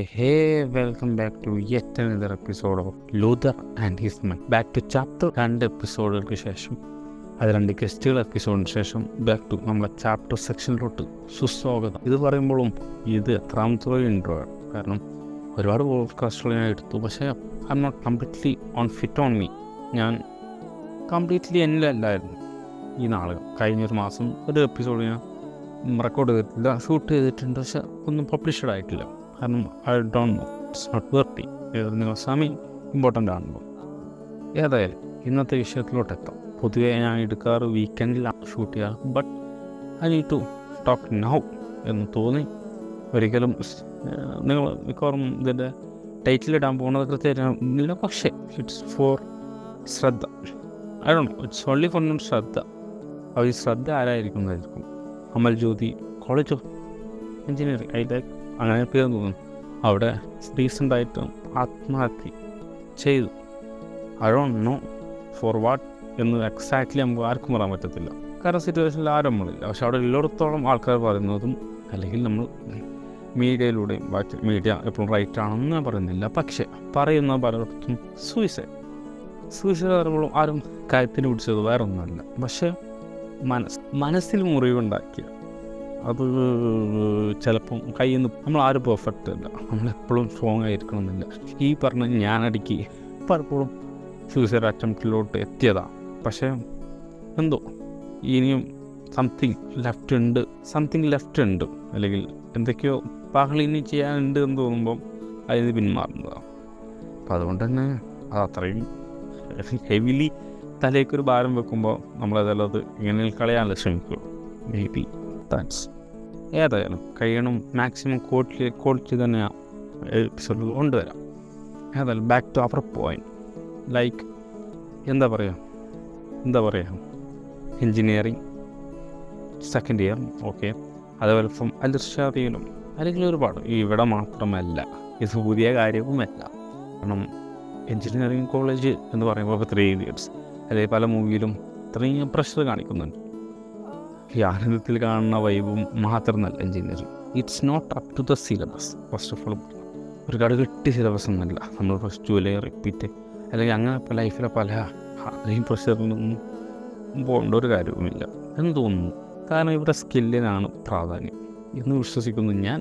Hey, welcome back to yet another episode of Luther and his mind. Back to chapter 2 എപ്പിസോഡുകൾക്ക് ശേഷം, അത് 2 ഗസ്റ്റുകൾ എപ്പിസോഡിന് ശേഷം back to നമ്മളെ chapter സെക്ഷനിലോട്ട് സുസ്വാഗതം. ഇത് പറയുമ്പോഴും ഇത് എത്രാമത്തെ ഇൻട്രോ ആണ്, കാരണം ഒരുപാട് പോഡ്കാസ്റ്റുകൾ ഞാൻ എടുത്തു, പക്ഷേ I'm not completely fit on me. ഞാൻ കംപ്ലീറ്റ്ലി എന്നിലല്ലായിരുന്നു ഈ നാളുകൾ. കഴിഞ്ഞൊരു മാസം ഒരു എപ്പിസോഡ് ഞാൻ റെക്കോർഡ് ചെയ്തിട്ടില്ല, ഷൂട്ട് ചെയ്തിട്ടുണ്ട്, പക്ഷെ ഒന്നും പബ്ലിഷ്ഡ് ആയിട്ടില്ല. കാരണം I don't know, it's not worthy. നിങ്ങൾ സമയം ഇമ്പോർട്ടൻ്റ് ആണല്ലോ. ഏതായാലും ഇന്നത്തെ വിഷയത്തിലോട്ട് എത്താം. പൊതുവേ ഞാൻ എടുക്കാറ് വീക്കെൻഡിലാണ് ഷൂട്ട് ചെയ്യാറ്, but I need to talk now എന്ന് തോന്നി. ഒരിക്കലും നിങ്ങൾ മിക്കവാറും ഇതിൻ്റെ ടൈറ്റിലിടാൻ പോകുന്നത് കൃത്യമായില്ല, പക്ഷേ it's for Shraddha. I don't know, it's only for not Shraddha. അപ്പോൾ ഈ ശ്രദ്ധ ആരായിരിക്കുന്നതായിരിക്കും? Amal Jyothi college of engineering, I like അങ്ങനെ പേരെന്ന് തോന്നുന്നു. അവിടെ റീസെൻ്റായിട്ട് ആത്മഹത്യ ചെയ്തു. I don't know for what എന്ന് എക്സാക്ട്ലി നമുക്ക് ആർക്കും പറയാൻ പറ്റത്തില്ല, കാരണം സിറ്റുവേഷനിൽ ആരും നമ്മളില്ല. പക്ഷെ അവിടെ ഉള്ളിടത്തോളം ആൾക്കാർ പറയുന്നതും, അല്ലെങ്കിൽ നമ്മൾ മീഡിയയിലൂടെയും, ബാക്കി മീഡിയ എപ്പോഴും റൈറ്റ് ആണെന്ന് ഞാൻ പറയുന്നില്ല, പക്ഷേ പറയുന്ന പലയിടത്തും സൂയിസൈഡ് പറയുമ്പോഴും ആരും കാര്യത്തിന് പിടിച്ചത് വേറെ ഒന്നുമല്ല, പക്ഷേ മനസ്സിൽ മുറിവുണ്ടാക്കിയ അത് ചിലപ്പം കയ്യിൽ നിന്ന് നമ്മൾ ആരും പെർഫെക്റ്റ് അല്ല, നമ്മളെപ്പോഴും സ്ട്രോങ് ആയിരിക്കണമെന്നില്ല. ഈ പറഞ്ഞ ഞാനടിക്ക് പലപ്പോഴും സൂയിസൈഡ് അറ്റംപ്റ്റിലോട്ട് എത്തിയതാണ്. പക്ഷേ എന്തോ ഇനിയും സംതിങ് ലെഫ്റ്റ് ഉണ്ട്, അല്ലെങ്കിൽ എന്തൊക്കെയോ പകൽ ഇനി ചെയ്യാനുണ്ട് എന്ന് തോന്നുമ്പം അതിന് പിന്മാറുന്നതാണ്. അപ്പം അതുകൊണ്ട് തന്നെ അത് അത്രയും ഹെവിലി തലേക്കൊരു ഭാരം വെക്കുമ്പോൾ നമ്മളതല്ലത് ഇങ്ങനെ കളയാനല്ല ശ്രമിക്കുള്ളൂ. Maybe thanks. ഏതായാലും കഴിയണം മാക്സിമം ക്വാളിറ്റി തന്നെ എപ്പിസോഡിൽ കൊണ്ടുവരാം. ഏതായാലും back to our point. Like എന്താ പറയുക എൻജിനീയറിങ് സെക്കൻഡ് ഇയർ, ഓക്കെ. അതേപോലെ ഫ്രം അലിർഷാദിയിലും, അല്ലെങ്കിൽ ഒരുപാട് ഇവിടെ മാത്രമല്ല, ഇത് പുതിയ കാര്യവുമല്ല. കാരണം എൻജിനീയറിങ് കോളേജ് എന്ന് പറയുമ്പോൾ ഇപ്പോൾ 3 years അല്ലെങ്കിൽ പല മൂവിയിലും ഇത്രയും പ്രഷർ കാണിക്കുന്നുണ്ട്. ഈ ആനന്ദത്തിൽ കാണുന്ന വൈബും മാത്രമല്ല engineering. It's not up to the syllabus. First of all ഒരു കടുകെട്ടി സിലബസ് ഒന്നുമല്ല. നമ്മൾ ഫസ്റ്റ് അല്ലെങ്കിൽ റിപ്പീറ്റ് അല്ലെങ്കിൽ അങ്ങനെ ലൈഫിലെ പല അത്രയും പ്രഷറിനൊന്നും പോകേണ്ട ഒരു കാര്യവുമില്ല എന്ന് തോന്നുന്നു. കാരണം ഇവിടെ സ്കില്ലിനാണ് പ്രാധാന്യം എന്ന് വിശ്വസിക്കുന്നു ഞാൻ.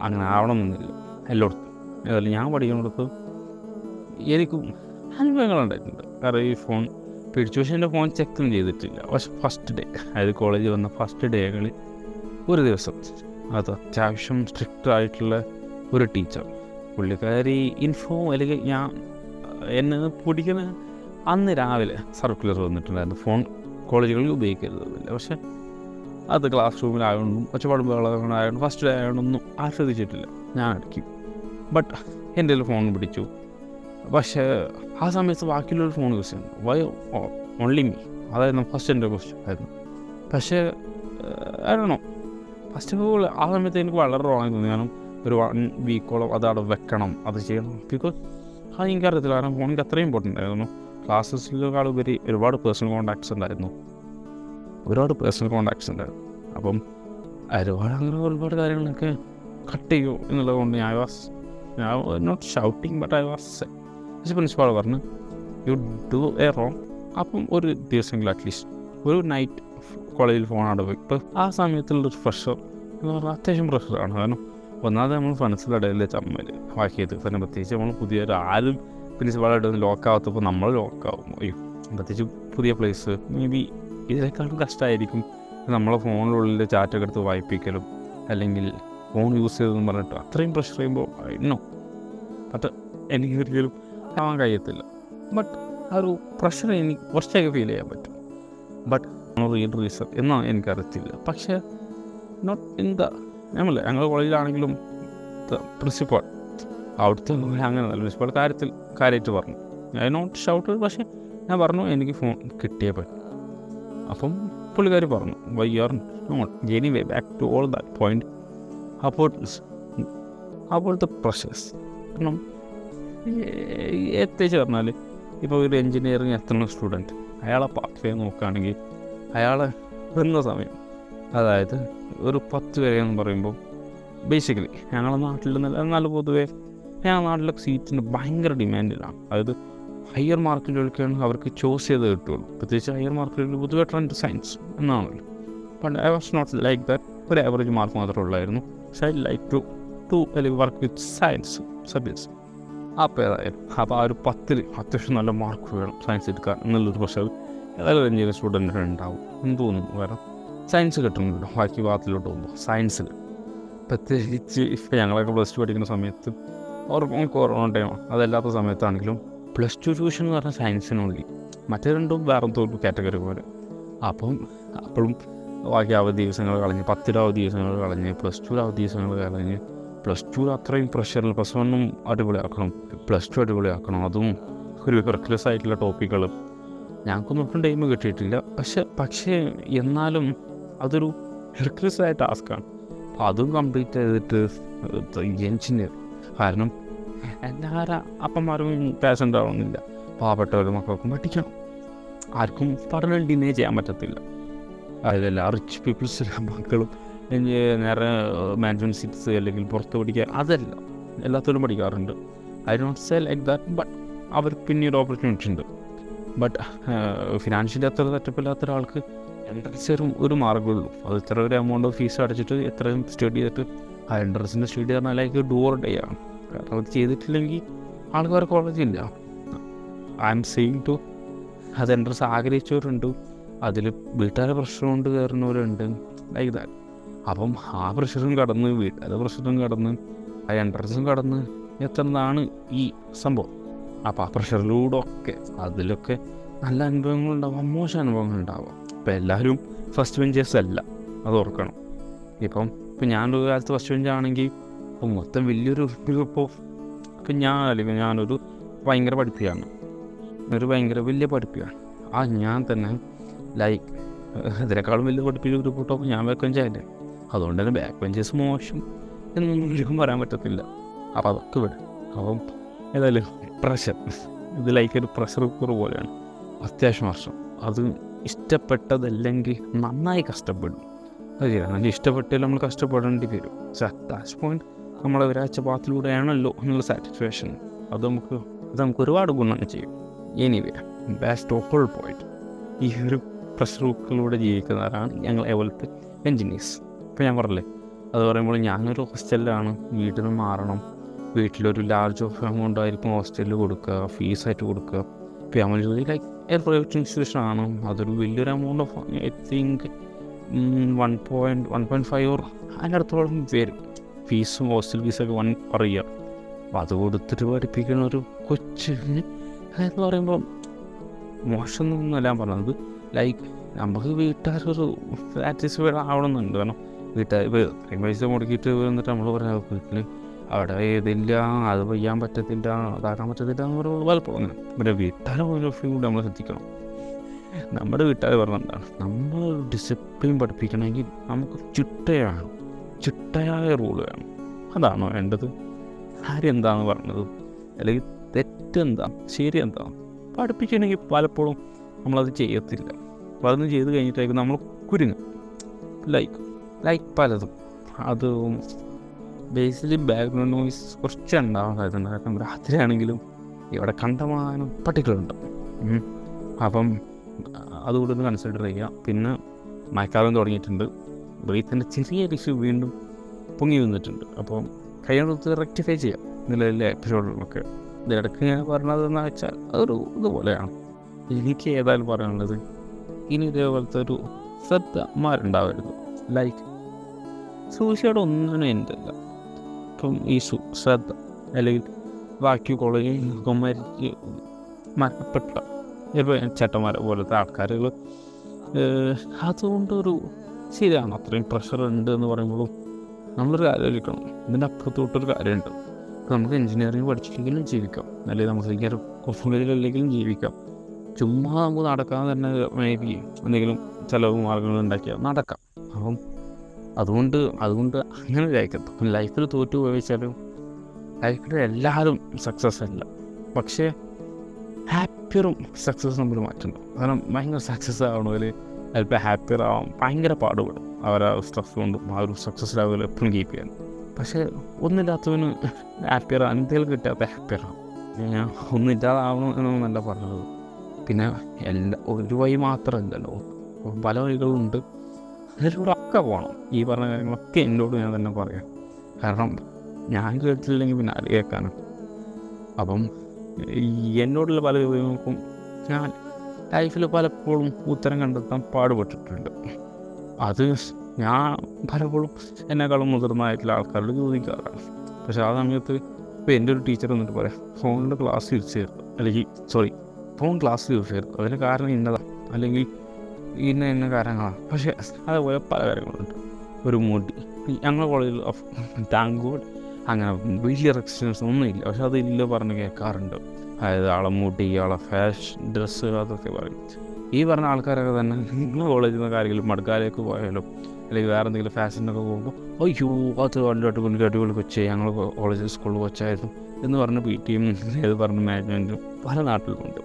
അങ്ങനെ ആവണമെന്നില്ല എല്ലായിടത്തും. ഏതായാലും ഞാൻ പഠിക്കുന്നിടത്ത് എനിക്കും അനുഭവങ്ങളുണ്ടായിട്ടുണ്ട്. കാരണം ഈ ഫോൺ പിടിച്ചു, പക്ഷേ എൻ്റെ ഫോൺ ചെക്കും ചെയ്തിട്ടില്ല. പക്ഷെ ഫസ്റ്റ് ഡേ, അതായത് കോളേജിൽ വന്ന ഫസ്റ്റ് ഡേകളിൽ ഒരു ദിവസം അത് അത്യാവശ്യം സ്ട്രിക്റ്റ് ആയിട്ടുള്ള ഒരു ടീച്ചർ, പുള്ളിക്കാരി അല്ലെങ്കിൽ എന്നെ പിടിക്കുന്ന അന്ന് രാവിലെ സർക്കുലർ വന്നിട്ടുണ്ടായിരുന്നു, ഫോൺ കോളേജുകളിൽ ഉപയോഗിക്കരുതെന്നില്ല. പക്ഷേ അത് ക്ലാസ് റൂമിലായതുകൊണ്ടും ഒച്ചപ്പാടും ബഹളമായതുകൊണ്ടും ഫസ്റ്റ് ഡേ ആയതുകൊണ്ടൊന്നും ആശ്രദിച്ചിട്ടില്ല. ഞാൻ അടയ്ക്കും. ബട്ട് എൻ്റെ ഫോൺ പിടിച്ചു. പക്ഷേ ആ സമയത്ത് ബാക്കിയുള്ളൊരു ഫോൺ യൂസ് ചെയ്യുന്നു. Why only me? അതായിരുന്നു ഫസ്റ്റ് എൻ്റെ ക്വസ്റ്റ്യൻ ആയിരുന്നു. പക്ഷേ ആണോ ഫസ്റ്റ് ഓഫ് ഓൾ ആ സമയത്ത് എനിക്ക് വളരെ റോങ്ങായി തോന്നി. കാരണം ഒരു 1 വീക്കോളം അത് അവിടെ വെക്കണം, അത് ചെയ്യണം. ബിക്കോസ് അത് എനിക്കറിയത്തില്ല, കാരണം ഫോൺ എനിക്ക് അത്രയും ഇമ്പോർട്ടൻ്റ് ആയിരുന്നു. ക്ലാസ്സസിലേക്കാൾ ഉപരി ഒരുപാട് പേഴ്സണൽ കോൺടാക്ട്സ് ഉണ്ടായിരുന്നു. അപ്പം ഒരുപാട് കാര്യങ്ങളൊക്കെ കട്ട് ചെയ്യൂ എന്നുള്ളത് കൊണ്ട് ഞാൻ was not shouting, but I was. പക്ഷേ പ്രിൻസിപ്പാൾ പറഞ്ഞു യു ഡു എ റോങ്. അപ്പം ഒരു ദിവസമെങ്കിലും അറ്റ്ലീസ്റ്റ് ഒരു നൈറ്റ് കോളേജിൽ ഫോൺ അവിടെ പോയി. ഇപ്പോൾ ആ സമയത്തുള്ളൊരു പ്രഷർ എന്ന് പറഞ്ഞാൽ അത്യാവശ്യം പ്രഷറാണ്. കാരണം ഒന്നാമത് നമ്മൾ മനസ്സിലിടയിലെ ചമ്മൽ ബാക്കിയത് തന്നെ, പ്രത്യേകിച്ച് നമ്മൾ ആരും പ്രിൻസിപ്പാളായിട്ട് ഒന്ന് ലോക്കാവാത്തപ്പോൾ നമ്മൾ ലോക്കാവും. പ്രത്യേകിച്ച് പുതിയ പ്ലേസ്. മേ ബി ഇതിനേക്കാളും കഷ്ടമായിരിക്കും നമ്മളെ ഫോണിനുള്ളിൽ ചാറ്റൊക്കെ എടുത്ത് വായിപ്പിക്കലും, അല്ലെങ്കിൽ ഫോൺ യൂസ് ചെയ്തതെന്ന് പറഞ്ഞിട്ട് അത്രയും പ്രഷർ ചെയ്യുമ്പോൾ ഇന്നോ ബട്ട് എനിക്ക് ഒരിക്കലും ആവാൻ കഴിയത്തില്ല. ബട്ട് ആ ഒരു പ്രഷർ എനിക്ക് കുറച്ചൊക്കെ ഫീൽ ചെയ്യാൻ പറ്റും. ബട്ട് റിയൽ റീസൺ എന്നാണ് എനിക്കറിയത്തില്ല. പക്ഷേ നോട്ട് ഇൻ ദ ഞങ്ങൾ കോളേജിലാണെങ്കിലും പ്രിൻസിപ്പാൾ അവിടുത്തെ അങ്ങനെ പ്രിൻസിപ്പാൾ കാര്യമായിട്ട് പറഞ്ഞു. I not shout. പക്ഷേ ഞാൻ പറഞ്ഞു എനിക്ക് ഫോൺ കിട്ടിയേ പറ്റും. അപ്പം പുള്ളിക്കാർ പറഞ്ഞു why you are not anyway back to all that point. അപ്പോഴത്തെ പ്രഷേഴ്സ്, കാരണം എത്തിച്ച് പറഞ്ഞാൽ ഇപ്പോൾ ഒരു എൻജിനീയറിങ് എത്തുന്ന സ്റ്റുഡൻറ്റ്, അയാളെ പാത്വേ നോക്കുകയാണെങ്കിൽ അയാളെ വരുന്ന സമയം, അതായത് ഒരു 10 വരെ എന്ന് പറയുമ്പോൾ ബേസിക്കലി ഞങ്ങളുടെ നാട്ടിൽ നല്ല പൊതുവേ ഞങ്ങളുടെ നാട്ടിലൊക്കെ സീറ്റിന് ഭയങ്കര ഡിമാൻഡിലാണ്. അതായത് ഹയർ മാർക്കിലൊക്കെയാണ് അവർക്ക് ചൂസ് ചെയ്ത് കിട്ടുള്ളൂ. പ്രത്യേകിച്ച് ഹയർ മാർക്കിൽ പൊതുവെ ട്രെൻഡ് സയൻസ് എന്നാണല്ലോ. But I was not like that. ഒരു ആവറേജ് മാർക്ക് മാത്രമേ ഉള്ളായിരുന്നു. പക്ഷേ I like to work with science subjects. അപ്പോൾ ഏതായാലും അപ്പോൾ ആ ഒരു 10 അത്യാവശ്യം നല്ല മാർക്ക് വേണം സയൻസ് എടുക്കുക എന്നുള്ളൊരു പ്രശ്നം ഏതായാലും എഞ്ചിനീയറിംഗ് സ്റ്റുഡൻറ്റിന് ഉണ്ടാവും എന്ന് തോന്നുന്നു. വേറെ സയൻസ് കിട്ടുന്നുണ്ടല്ലോ ബാക്കി ഭാഗത്തിലോട്ട് പോകുമ്പോൾ സയൻസിൽ പ്രത്യേകിച്ച് ഇപ്പോൾ ഞങ്ങളൊക്കെ പ്ലസ് 2 പഠിക്കുന്ന സമയത്ത് കൊറോണ ടൈമാണ്. അതല്ലാത്ത സമയത്താണെങ്കിലും പ്ലസ് 2 ട്യൂഷൻ എന്ന് പറഞ്ഞാൽ സയൻസിനുള്ളിൽ, മറ്റേ രണ്ടും വേറെ തോൽപ്പ് കാറ്റഗറി പോലെ. അപ്പോഴും ബാക്കി അവധി ദിവസങ്ങൾ കളഞ്ഞ് 10 അവധി ദിവസങ്ങൾ കളഞ്ഞ് പ്ലസ് 2 അവധി ദിവസങ്ങൾ കളഞ്ഞ് പ്ലസ് 2 അത്രയും പ്രഷറിൽ പ്ലസ് 1 അടിപൊളിയാക്കണം, പ്ലസ് 2 അടിപൊളിയാക്കണം. അതും ഒരു റിക്ലസ് ആയിട്ടുള്ള ടോപ്പിക്കുകൾ ഞങ്ങൾക്കൊന്നും ഒട്ടും ടൈം കിട്ടിയിട്ടില്ല. പക്ഷേ എന്നാലും അതൊരു റിക്ലസ് ആയ ടാസ്ക്കാണ്. അപ്പോൾ അതും കംപ്ലീറ്റ് ചെയ്തിട്ട് എഞ്ചിനീയർ കാരണം എല്ലാവരും അപ്പന്മാരും ക്യാഷ് ഉണ്ടാവണമെന്നില്ല. പാവപ്പെട്ടവരും മക്കൾക്കും പഠിക്കണം. ആർക്കും പഠനം ഡിനേ ചെയ്യാൻ പറ്റത്തില്ല. അതിലെല്ലാ റിച്ച് പീപ്പിൾസിലെ മക്കളും നേരെ മാനേജ്മെൻറ്റ് സീറ്റ്സ് അല്ലെങ്കിൽ പുറത്ത് പഠിക്കുക അതല്ല, എല്ലാത്തോടും പഠിക്കാറുണ്ട്. I don't say like that. But അവർക്ക് പിന്നീട് ഓപ്പർച്യൂണിറ്റി ഉണ്ട്. ബട്ട് ഫിനാൻഷ്യലി അത്ര സെറ്റപ്പില്ലാത്ത ഒരാൾക്ക് എൻട്രൻസ് ഒരു മാർഗ്ഗമുള്ളൂ. അത് ഇത്ര ഒരു എമൗണ്ട് ഓഫ് ഫീസ് അടച്ചിട്ട് എത്രയും സ്റ്റഡി ചെയ്തിട്ട് ആ എൻട്രൻസിൻ്റെ സ്റ്റഡി പറഞ്ഞാൽ ലൈക്ക് ഡു ഓർ ഡേ ആണ്. കാരണം അത് ചെയ്തിട്ടില്ലെങ്കിൽ ആൾക്ക് വേറെ കോളേജില്ല. ഐ എം സെയിങ് ടു അത് എൻട്രൻസ് ആഗ്രഹിച്ചവരുണ്ട്, അതിൽ വീട്ടുകാരെ പ്രഷർ കൊണ്ട് കയറുന്നവരുണ്ട് ലൈക്ക് ദാറ്റ്. അപ്പം ആ പ്രഷറും കടന്ന് വീട്ടുകാരുടെ പ്രഷറും കടന്ന് ആ എൻട്രൻസും കടന്ന് എത്തുന്നതാണ് ഈ സംഭവം. അപ്പോൾ ആ പ്രഷറിലൂടെ ഒക്കെ അതിലൊക്കെ നല്ല അനുഭവങ്ങളുണ്ടാവാം, മോശം അനുഭവങ്ങളുണ്ടാവാം. ഇപ്പം എല്ലാവരും ഫസ്റ്റ് ബെഞ്ചേഴ്സ് അല്ല, അത് ഓർക്കണം. ഇപ്പം ഞാനൊരു കാലത്ത് ഫസ്റ്റ് ബെഞ്ചാണെങ്കിൽ ഇപ്പം മൊത്തം വലിയൊരു ഇപ്പോൾ ഞാനൊരു ഭയങ്കര പഠിപ്പിയാണ്, ഭയങ്കര വലിയ പഠിപ്പിയാണ്. ഞാൻ തന്നെ ലൈക്ക് അതിനേക്കാളും വലിയ പഠിപ്പിച്ച ഒരു കൂട്ടം ഞാൻ ബാക്ക് ബെഞ്ചായില്ലേ. അതുകൊണ്ട് തന്നെ ബാക്ക് ബെഞ്ചേഴ്സ് മോശം എന്നൊന്നും പറയാൻ പറ്റത്തില്ല. അപ്പോൾ അതൊക്കെ വിടും. അപ്പം ഏതായാലും പ്രഷർ ഇത് ലൈക്ക് ഒരു പ്രഷർ കുക്കർ പോലെയാണ്. അത്യാവശ്യം വർഷം അത് ഇഷ്ടപ്പെട്ടതല്ലെങ്കിൽ നന്നായി കഷ്ടപ്പെടും. അത് ശരിയാണ്, നല്ല ഇഷ്ടപ്പെട്ടാലും നമ്മൾ കഷ്ടപ്പെടേണ്ടി വരും. പക്ഷെ അറ്റാച്ച് പോയിൻറ്റ് നമ്മളെ ഒരാഴ്ച പാത്തിലൂടെയാണല്ലോ എന്നുള്ള സാറ്റിസ്ഫാക്ഷൻ അത് നമുക്ക് ഒരുപാട് ഗുണം ചെയ്യും. എനിവേ ബെസ്റ്റ് ഓൾ പോയിൻറ്റ് ഈ ഒരു പ്രഷർ കുക്കറിലൂടെ ജീവിക്കുന്നവരാണ് ഞങ്ങൾ പോലത്തെ എൻജിനീയേഴ്സ്. ഇപ്പോൾ ഞാൻ പറഞ്ഞില്ലേ, അത് പറയുമ്പോൾ ഞാനൊരു ഹോസ്റ്റലിലാണ്, വീട്ടിൽ നിന്ന് മാറണം, വീട്ടിലൊരു ലാർജ് ഓഫ് എമൗണ്ട് ആയിരിക്കും ഹോസ്റ്റലിൽ കൊടുക്കുക, ഫീസായിട്ട് കൊടുക്കുക. Family like a private institution ആണ്, അതൊരു വലിയൊരു amount of I think 1.5 or അതിനടുത്തോളം വരും ഫീസും ഹോസ്റ്റൽ ഫീസൊക്കെ 1 per year. അപ്പോൾ അത് കൊടുത്തിട്ട് പഠിപ്പിക്കുന്ന ഒരു കൊച്ചിന് എന്ന് പറയുമ്പോൾ മോശമൊന്നുമല്ല ഞാൻ പറഞ്ഞത്. ലൈക്ക് നമുക്ക് വീട്ടുകാരൊരു സാറ്റിസ്ഫൈഡ് ആവണമെന്നുണ്ട്. കാരണം വീട്ടുകാർ ഇപ്പോൾ പൈസ മുടക്കിയിട്ട് വന്നിട്ട് നമ്മൾ പറയാം വീട്ടിൽ അവിടെ ഇതില്ല, അത് ചെയ്യാൻ പറ്റത്തില്ല, അതാക്കാൻ പറ്റത്തില്ല എന്ന് പറയുമ്പോൾ പലപ്പോഴും അങ്ങനെ. പിന്നെ വീട്ടുകാരെ കൂടി നമ്മൾ ശ്രദ്ധിക്കണം. നമ്മുടെ വീട്ടുകാർ പറഞ്ഞെന്താണ്, നമ്മൾ ഡിസിപ്ലിൻ പഠിപ്പിക്കണമെങ്കിൽ നമുക്ക് ചിട്ടയായ റൂൾ വേണം. അതാണോ വേണ്ടത്? ആരും എന്താണെന്ന് പറഞ്ഞത് അല്ലെങ്കിൽ തെറ്റെന്താ ശരി എന്താ പഠിപ്പിക്കണമെങ്കിൽ പലപ്പോഴും നമ്മളത് ചെയ്യത്തില്ല. അപ്പോൾ അതൊന്നും ചെയ്ത് കഴിഞ്ഞിട്ടായിരിക്കും നമ്മൾ കുരുങ്ങും. ലൈക്ക് പലതും അത് ബേസിലി ബാക്ക്ഗ്രൗണ്ട് നോയ്സ് കുറച്ച് ഉണ്ടാവാൻ സാധ്യതയുണ്ട്. കാരണം രാത്രിയാണെങ്കിലും ഇവിടെ കണ്ടമാനം പട്ടികളുണ്ട്. അപ്പം അതുകൂടെ ഒന്ന് കൺസിഡർ ചെയ്യുക. പിന്നെ മഴക്കാലം തുടങ്ങിയിട്ടുണ്ട്, ബ്രീത്തിൻ്റെ ചെറിയ ഇഷ്യൂ വീണ്ടും പൊങ്ങി വന്നിട്ടുണ്ട്. അപ്പം കൈകൊടുത്ത് റെക്ടിഫൈ ചെയ്യാം നിലവിലെ എപ്പിസോഡുകളൊക്കെ. ഇതിടയ്ക്ക് ഞാൻ പറഞ്ഞതെന്ന് വെച്ചാൽ അതൊരു ഇതുപോലെയാണ്. എനിക്ക് ഏതായാലും പറയാനുള്ളത്, ഇനി ഇതേപോലത്തെ ഒരു ശ്രദ്ധമാരുണ്ടാവരുത്. ലൈക്ക് സൂസൈഡ് ഒന്നിനും എൻ്റെ അല്ല. ഇപ്പം ഈ ശ്രദ്ധ അല്ലെങ്കിൽ ബാക്കി കോളേജിൽ മരണപ്പെട്ട ഇപ്പോൾ ചേട്ടന്മാരെ പോലത്തെ ആൾക്കാരുകൾ അതുകൊണ്ടൊരു ശരിയാണ്. അത്രയും പ്രഷർ ഉണ്ട് എന്ന് പറയുമ്പോഴും നമ്മളൊരു കാര്യം ആലോചിക്കണം, ഇതിൻ്റെ അപ്പുറത്തോട്ടൊരു കാര്യമുണ്ട്. നമുക്ക് എഞ്ചിനീയറിംഗ് പഠിച്ചില്ലെങ്കിലും ജീവിക്കാം, അല്ലെങ്കിൽ നമുക്ക് കോഴ്സുകളിലെങ്കിലും ജീവിക്കാം. ചുമ്മാ നമുക്ക് നടക്കാൻ തന്നെ മേബി എന്തെങ്കിലും ചിലവ് മാർഗങ്ങൾ ഉണ്ടാക്കിയാൽ നടക്കാം. അപ്പം അതുകൊണ്ട് അങ്ങനെ വിചാരിക്കത്തും ലൈഫിൽ തോറ്റു പോയിച്ചാലും ലൈഫിൽ എല്ലാവരും സക്സസ് അല്ല. പക്ഷേ ഹാപ്പിയറും സക്സസ് നമ്മൾ മാറ്റുന്നുണ്ട്. കാരണം ഭയങ്കര സക്സസ് ആവണമെങ്കിൽ ചിലപ്പോൾ ഹാപ്പിയർ ആവാൻ ഭയങ്കര പാടുപെടും. അവരെ സ്ട്രെസ് കൊണ്ടും ആ ഒരു സക്സസ് ലെവൽ എപ്പോഴും കീപ്പ് ചെയ്യാൻ. പക്ഷേ ഒന്നില്ലാത്തവന് ഹാപ്പിയറാണ്, എന്തെങ്കിലും കിട്ടാത്ത ഹാപ്പിയറാണ്. ഞാൻ ഒന്നില്ലാതാവണം എന്നല്ല പറഞ്ഞത്. പിന്നെ ഒരു വഴി മാത്രമല്ലല്ലോ, പല വഴികളുണ്ട്. അതിലൂടെ ഒക്കെ പോകണം. ഈ പറഞ്ഞ കാര്യങ്ങളൊക്കെ എന്നോട് ഞാൻ തന്നെ പറയാം. കാരണം ഞാൻ കേട്ടില്ലെങ്കിൽ പിന്നെ ആര് കേൾക്കാനും. അപ്പം എന്നോടുള്ള പല ചോദ്യങ്ങൾക്കും ഞാൻ ലൈഫിൽ പലപ്പോഴും ഉത്തരം കണ്ടെത്താൻ പാടുപെട്ടിട്ടുണ്ട്. അത് ഞാൻ പലപ്പോഴും എന്നെക്കാളും മുതിർന്നതായിട്ടുള്ള ആൾക്കാരോട് ചോദിക്കാറാണ്. പക്ഷെ ആ സമയത്ത് ഇപ്പോൾ എൻ്റെ ഒരു ടീച്ചർ വന്നിട്ട് പറയാം, ഫോണിൻ്റെ ക്ലാസ് യൂസ് ചെയ്യരുത്, അല്ലെങ്കിൽ ഫോൺ ക്ലാസ്സിൽ യൂസ് ചെയ്യരുത്, അതിന് കാരണം ഇന്നതാണ്, അല്ലെങ്കിൽ ഇന്ന കാര്യങ്ങളാണ്. പക്ഷേ അതേപോലെ പല കാര്യങ്ങളുണ്ട്. ഒരു മുടി, ഞങ്ങളുടെ കോളേജിൽ താങ്ക് ഗോഡ് അങ്ങനെ വലിയ റെസ്ട്രിക്ഷൻസ് ഒന്നുമില്ല, പക്ഷെ അതില്ല പറഞ്ഞ് കേൾക്കാറുണ്ട്. അതായത് ആളെ മുടി, ആളെ ഫാഷൻ, ഡ്രസ്സ്, അതൊക്കെ പറയും. ഈ പറഞ്ഞ ആൾക്കാരൊക്കെ തന്നെ നിങ്ങളുടെ കോളേജിൽ നിന്ന് കാര്യങ്ങളും മടുക്കാലേക്ക് പോയാലും അല്ലെങ്കിൽ വേറെ എന്തെങ്കിലും ഫാഷനൊക്കെ പോകുമ്പോൾ അയ്യോ അത് അടിപൊളി കൊച്ചേ, ഞങ്ങൾ കോളേജിൽ സ്കൂളിൽ കൊച്ചായിരുന്നു എന്ന് പറഞ്ഞ് പി ടിയും ഏത് പറഞ്ഞ മാനേജ്മെൻറ്റും പല നാട്ടിലുമുണ്ട്,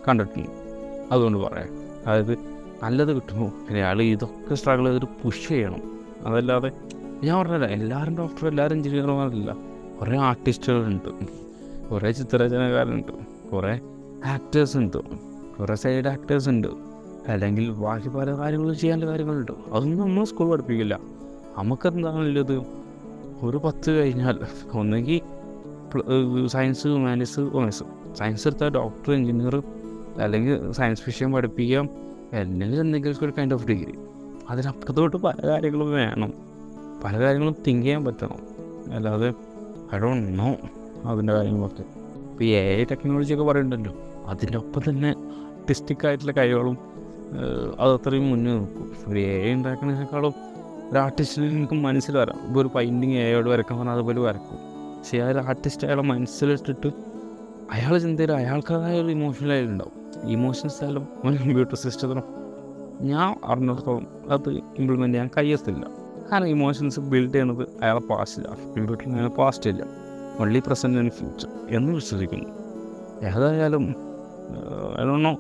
കണ്ടിട്ടുണ്ട്. അതുകൊണ്ട് പറയാം, അതായത് നല്ലത് കിട്ടുമ്പോൾ അയാൾ ഇതൊക്കെ സ്ട്രഗിൾ ചെയ്തിട്ട് പുഷ് ചെയ്യണം. അതല്ലാതെ ഞാൻ പറഞ്ഞില്ല എല്ലാവരും ഡോക്ടർ, എല്ലാവരും എഞ്ചിനീയർമാരല്ല. കുറേ ആർട്ടിസ്റ്റുകളുണ്ട്, കുറേ ചിത്രരചനക്കാരുണ്ട്, കുറേ ആക്ടേഴ്സ് ഉണ്ട്, കുറേ സൈഡ് ആക്ടേഴ്സ് ഉണ്ട്, അല്ലെങ്കിൽ ബാക്കി പല കാര്യങ്ങളും ചെയ്യാനുള്ള കാര്യങ്ങളുണ്ട്. അതൊന്നും നമ്മൾ സ്കൂൾ പഠിപ്പിക്കില്ല. നമുക്കെന്താണുള്ളത്, ഒരു 10 കഴിഞ്ഞാൽ ഒന്നെങ്കിൽ സയൻസ്, ഹ്യൂമാനിറ്റീസ്, കൊമേഴ്സ്. സയൻസ് എടുത്താൽ ഡോക്ടർ, എഞ്ചിനീയർ, അല്ലെങ്കിൽ സയൻസ് വിഷയം പഠിപ്പിക്കാം, അല്ലെങ്കിൽ എന്തെങ്കിലും ഒരു കൈൻഡ് ഓഫ് ഡിഗ്രി. അതിനപ്പുറത്തോട്ട് പല കാര്യങ്ങളും വേണം, പല കാര്യങ്ങളും തിങ്ക് ചെയ്യാൻ പറ്റണം. അല്ലാതെ ഐ ഡോണ്ട് നോ അതിൻ്റെ കാര്യങ്ങളൊക്കെ. ഇപ്പോൾ ഈ AI ടെക്നോളജിയൊക്കെ പറയുന്നുണ്ടല്ലോ, അതിൻ്റെ ഒപ്പം തന്നെ ആർട്ടിസ്റ്റിക്കായിട്ടുള്ള കഴിവുകളും അത് അത്രയും മുന്നേ നോക്കും. ഒരു AI ഉണ്ടാക്കുന്നതിനേക്കാളും ഒരു ആർട്ടിസ്റ്റിന് എനിക്ക് മനസ്സിൽ വരാം. ഇപ്പോൾ ഒരു പെയിൻറ്റിങ് AIയോട് വരക്കാൻ പറഞ്ഞാൽ അതുപോലെ വരക്കും. പക്ഷേ ആ ഒരു ആർട്ടിസ്റ്റ് അയാളെ മനസ്സിലിട്ടിട്ട് അയാൾ ചിന്തയിൽ അയാൾക്കതായ ഒരു ഇമോഷണലായിട്ടുണ്ടാവും. ഇമോഷൻസ് ആയാലും ഒരു കമ്പ്യൂട്ടർ സിസ്റ്റത്തിനും ഞാൻ അറിഞ്ഞിടത്തോളം അത് ഇംപ്ലിമെൻറ്റ് ചെയ്യാൻ കഴിയത്തില്ല. കാരണം ഇമോഷൻസ് ബിൽഡ് ചെയ്യുന്നത് അയാളെ പാസ്റ്റിലാണ്, കമ്പ്യൂട്ടറിൽ അയാളെ പാസ്റ്റ് ഇല്ല, ഓൺലി പ്രസൻറ്റ് ആൻഡ് ഫ്യൂച്ചർ എന്ന് വിശ്വസിക്കുന്നു. ഏതായാലും I don't know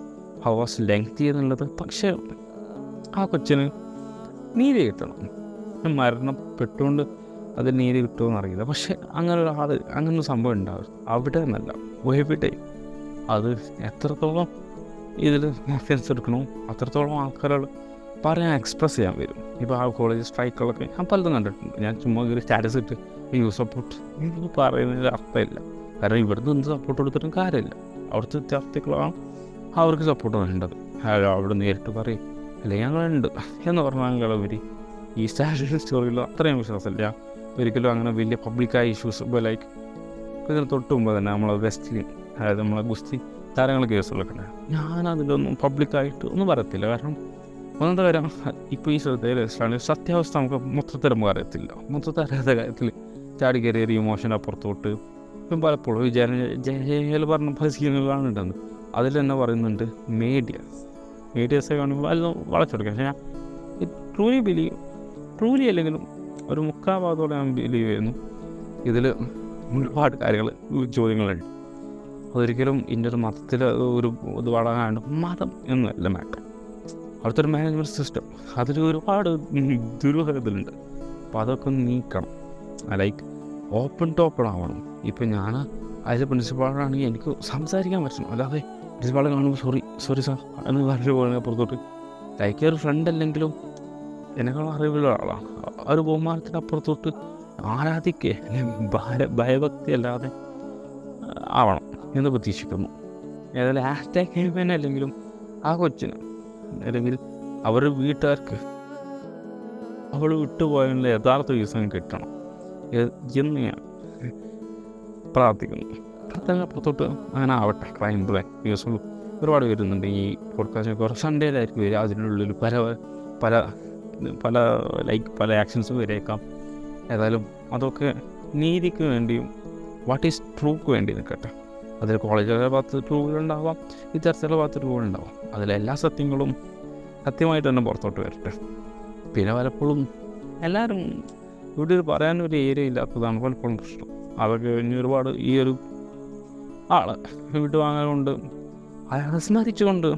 how was lengthy എന്നുള്ളത്. പക്ഷേ ആ കൊച്ചിന് നീതി കിട്ടണം. മരണപ്പെട്ടുകൊണ്ട് അത് നീതി കിട്ടുമെന്ന് അറിയില്ല. പക്ഷെ അങ്ങനെ ഒരാൾ, അങ്ങനൊരു സംഭവം ഉണ്ടാവും അവിടെ എന്നല്ല, എവിടെ. അത് എത്രത്തോളം ഇതിൽ റെഫറൻസ് എടുക്കണോ അത്രത്തോളം ആൾക്കാരുകൾ പറയാൻ എക്സ്പ്രസ് ചെയ്യാൻ വരും. ഇപ്പോൾ ആ കോളേജ് സ്ട്രൈക്കുകളൊക്കെ ഞാൻ പലതും കണ്ടിട്ടുണ്ട്. ഞാൻ ചുമ്മാ ഒരു സ്റ്റാറ്റസ് ഇട്ട് യു സപ്പോർട്ട് എന്ന് പറയുന്നതിന് അർത്ഥമില്ല. കാരണം ഇവിടുന്ന് എന്ത് സപ്പോർട്ട് കൊടുത്തിട്ടും കാര്യമില്ല. അവിടുത്തെ വിദ്യാർത്ഥികളാണ് അവർക്ക് സപ്പോർട്ട് വേണ്ടത്. അവിടെ നേരിട്ട് പറയും അല്ലെങ്കിൽ ഞങ്ങളുണ്ട് എന്ന് പറഞ്ഞാൽ ഉപരി ഈ സ്റ്റാറ്റസ് സ്റ്റോറിയിൽ അത്രയും വിശ്വാസമില്ല. ഒരിക്കലും അങ്ങനെ വലിയ പബ്ലിക്കായ ഇഷ്യൂസ് ഇപ്പോൾ ലൈക്ക് ഇതിന് തൊട്ട് മുമ്പ് തന്നെ നമ്മളെ വെസ്റ്റ്ലിൻ, അതായത് നമ്മളെ ഗുസ്തി താരങ്ങൾ കേസുകളൊക്കെ ഞാനതിലൊന്നും പബ്ലിക്കായിട്ട് ഒന്നും പറയത്തില്ല. കാരണം ഒന്നാമത്തെ കാര്യം, ഇപ്പോൾ ഈ ശ്രദ്ധയിലാണ് സത്യാവസ്ഥ നമുക്ക് മൊത്തത്തിൽ നമുക്ക് അറിയത്തില്ല. മൊത്തത്തിൽ അറിയാത്ത കാര്യത്തിൽ ചാടി കയറിയ ഇമോഷൻ അപ്പുറത്തോട്ട് ഇപ്പം പലപ്പോഴും ജയൽ പറഞ്ഞ പല സീനുകളാണ് ഉണ്ടെന്ന്. അതിൽ തന്നെ പറയുന്നുണ്ട് മീഡിയസെ കാണുമ്പോൾ അത് വളച്ചെടുക്കാം. പക്ഷേ ഞാൻ ട്രൂലി അല്ലെങ്കിലും ഒരു 3/4 ഭാഗത്തോടെ ഞാൻ ബിലീവ് ചെയ്യുന്നു ഇതിൽ ഒരുപാട് കാര്യങ്ങൾ, ചോദ്യങ്ങളുണ്ട്. അതൊരിക്കലും ഇതിൻ്റെ ഒരു മതത്തിൽ ഒരു ഇത് വളരാണ്ട് മതം എന്നല്ല മാറ്റം. അവിടുത്തെ മാനേജ്മെൻറ്റ് സിസ്റ്റം അതിൽ ഒരുപാട് ദുരൂഹതകളുണ്ട്. അപ്പോൾ അതൊക്കെ നീക്കണം. ലൈക്ക് ഓപ്പൺ ആവണം. ഇപ്പം ഞാൻ അതിൽ പ്രിൻസിപ്പാളാണെങ്കിൽ എനിക്ക് സംസാരിക്കാൻ പറ്റണം. അല്ലാതെ പ്രിൻസിപ്പാളെ കാണുമ്പോൾ സോറി സാർ എന്ന് പറഞ്ഞു പോകുന്ന പുറത്തോട്ട് ലൈക്ക് ഒരു ഫ്രണ്ട് അല്ലെങ്കിലും എന്നെക്കാളും അറിവുള്ള ആളാണ്. ആ ഒരു ബഹുമാനത്തിൻ്റെ അപ്പുറത്തോട്ട് ആരാധിക്കുക ഭയഭക്തി അല്ലാതെ ആവണം എന്ന് പ്രതീക്ഷിക്കുന്നു. ഏതായാലും ഹാഷ്ടാഗ് ക്യാമ്പയിൻ അല്ലെങ്കിലും ആ കൊച്ചിന് അല്ലെങ്കിൽ അവരുടെ വീട്ടുകാർക്ക് അവൾ വിട്ടുപോയതിൻ്റെ യഥാർത്ഥ ദിവസം കിട്ടണം എന്ന് ഞാൻ പ്രാർത്ഥിക്കുന്നു. പുറത്തോട്ട് അങ്ങനെ ആവട്ടെ. ക്രൈം ന്യൂസുകൾ ഒരുപാട് വരുന്നുണ്ട് ഈ പോഡ്കാസ്റ്റിന്. കുറച്ച് സൺഡേയിലായിരിക്കും വരിക. അതിനുള്ളിൽ പല ആക്ഷൻസും വരേക്കാം. ഏതായാലും അതൊക്കെ നീതിക്ക് വേണ്ടിയും വാട്ട് ഈസ് ട്രൂക്ക് വേണ്ടി നിൽക്കട്ടെ. അതിൽ കോളേജുകളുടെ ഭാഗത്ത് ട്രൂകളുണ്ടാവാം, വിദ്യാർത്ഥികളുടെ ഭാഗത്ത് ട്രൂകളുണ്ടാവാം. അതിലെല്ലാ സത്യങ്ങളും സത്യമായിട്ട് തന്നെ പുറത്തോട്ട് വരട്ടെ. പിന്നെ പലപ്പോഴും എല്ലാവരും ഇവിടെ പറയാനൊരു ഏരിയ ഇല്ലാത്തതാണ് പലപ്പോഴും പ്രശ്നം. അതൊക്കെ കഴിഞ്ഞ് ഒരുപാട് ഈ ഒരു ആളെ വിട്ടുവാങ്ങാനുകൊണ്ട് അയാളെ സ്മരിച്ചുകൊണ്ട്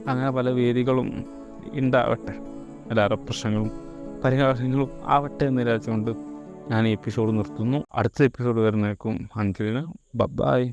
അങ്ങനെ പല വേദികളും ഉണ്ടാവട്ടെ, എല്ലാവരുടെ പ്രശ്നങ്ങളും പരിഹാരങ്ങളും ആവട്ടെ എന്ന് വിചാരിച്ചുകൊണ്ട് ഞാൻ ഈ എപ്പിസോഡ് നിർത്തുന്നു. അടുത്ത എപ്പിസോഡ് വരുന്നേക്കും. അന്തിന് ബൈ.